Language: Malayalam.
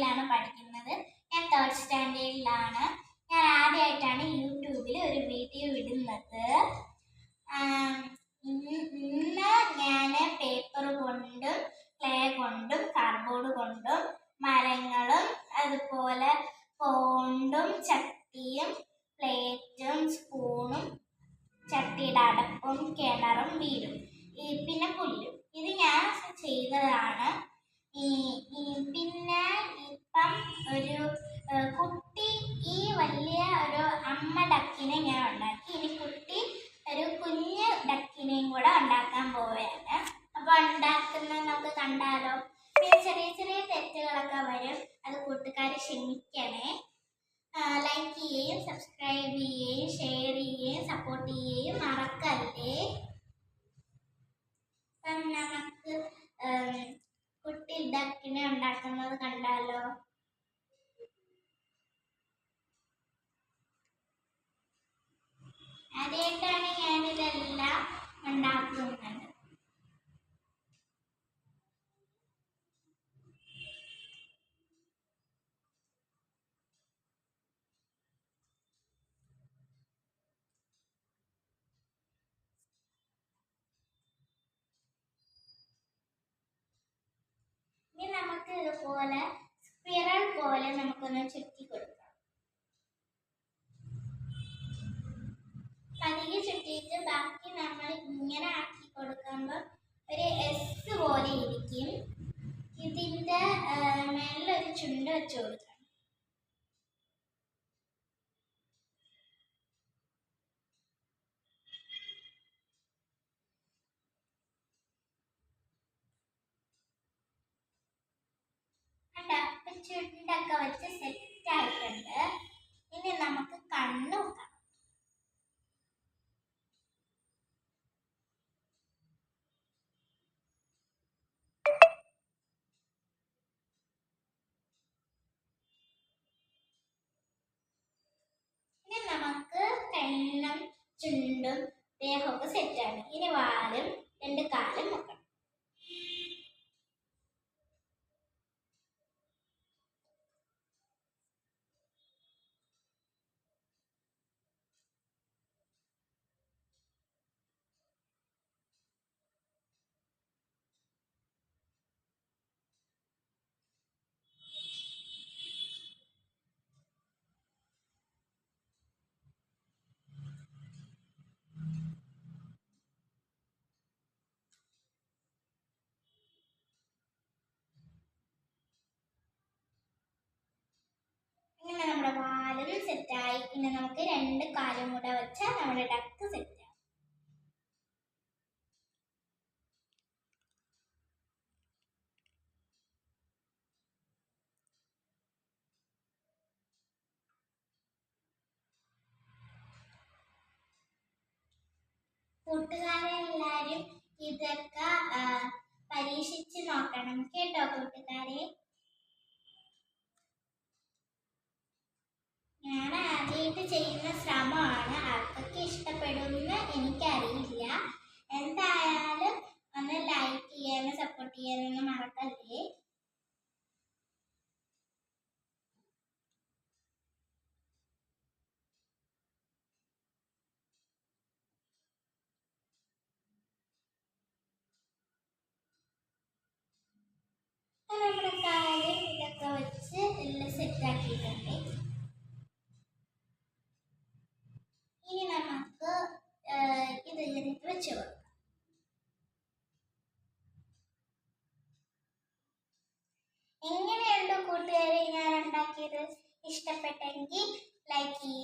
സ്റ്റാൻഡേർഡിലാണ് പഠിക്കുന്നത്. ഞാൻ 3rd സ്റ്റാൻഡേർഡിലാണ്. ഞാൻ ആദ്യമായിട്ടാണ് യൂട്യൂബിൽ ഒരു വീഡിയോ ഇടുന്നത്. ഇന്ന് ഞാൻ പേപ്പർ കൊണ്ടും ക്ലേ കൊണ്ടും കാർഡ്ബോർഡ് കൊണ്ടും മരങ്ങളും അതുപോലെ കോണ്ടും ചട്ടിയും പ്ലേറ്റും സ്പൂണും ചട്ടിയുടെ അടപ്പും കിണറും വീടും പിന്നെ പുല്ലും ഇത് ഞാൻ ചെയ്തതാണ്. പിന്നെ ഇപ്പം ഒരു കുട്ടി ഈ വലിയ ഒരു അമ്മ ഡക്കിനെ ഞാൻ ഉണ്ടാക്കി. ഇനി കുട്ടി ഒരു കുഞ്ഞ് ഡക്കിനെയും കൂടെ ഉണ്ടാക്കാൻ പോവുകയാണ്. അപ്പോൾ ഉണ്ടാക്കുന്നത് നമുക്ക് കണ്ടാലോ. പിന്നെ ചെറിയ ചെറിയ തെറ്റുകളൊക്കെ വരും, അത് കൂട്ടുകാർ ക്ഷമിക്കണേ. ലൈക്ക് ചെയ്യുകയും സബ്സ്ക്രൈബ് ചെയ്യുകയും ഷെയർ ചെയ്യുകയും സപ്പോർട്ട് ചെയ്യുകയും മറക്കല്ലേ. അപ്പം നമുക്ക് കുട്ടി ഡക്കിനെ ഉണ്ടാക്കുന്നത് കണ്ടാലോ. ആദ്യമായിട്ടാണ് ഞാനിതെല്ലാം ഉണ്ടാക്കുന്നത്. ഇനി നമുക്ക് ഇതുപോലെ സ്പിറൽ പോലെ നമുക്കൊന്ന് ചുറ്റി കൊടുക്കാം. പതിയെ ചുറ്റിയിട്ട് ബാക്കി നമ്മൾ ഇങ്ങനെ ആക്കി കൊടുക്കുമ്പോൾ ഒരു എസ് പോലെ ഇരിക്കും. ഇതിൻ്റെ മേലൊരു ചുണ്ട് വെച്ച് കൊടുക്കണം. ചുണ്ടൊക്കെ വെച്ച് സെറ്റ് ആയിട്ടുണ്ട്. ഇനി നമുക്ക് കണ്ണ് നോക്കാം. ഇനി നമുക്ക് കണ്ണും ചുണ്ടും ദേഹമൊക്കെ സെറ്റാണ്. ഇനി വാലും 2 കാലും നോക്കണം. ഇങ്ങനെ നമ്മുടെ വാലും സെറ്റായി. ഇനി നമുക്ക് 2 കാലും കൂടെ വെച്ചാൽ നമ്മുടെ ഡക്ക് സെറ്റായി. കൂട്ടുകാരെല്ലാരും ഇതൊക്കെ പരീക്ഷിച്ച് നോക്കണം കേട്ടോ കൂട്ടുകാരെ. ഞാൻ ആദ്യമായിട്ട് ചെയ്യുന്ന ശ്രമമാണ്. ആർക്കൊക്കെ ഇഷ്ടപ്പെടുമെന്ന് എനിക്കറിയില്ല. എന്തായാലും ഒന്ന് ലൈക്ക് ചെയ്യാനും സപ്പോർട്ട് ചെയ്യാനൊന്നും മറക്കല്ലേ. നമ്മുടെ കാര്യം ഇതൊക്കെ വെച്ച് എല്ലാം സെറ്റാക്കിയിട്ടുണ്ട്. ഇനി നമുക്ക് ഇത് വെച്ച് കൊടുക്കാം. എങ്ങനെയുണ്ടോ കൂട്ടുകാരെ ഞാൻ ഉണ്ടാക്കിയത്? ഇഷ്ടപ്പെട്ടെങ്കിൽ ലൈക്ക് ചെയ്യുക.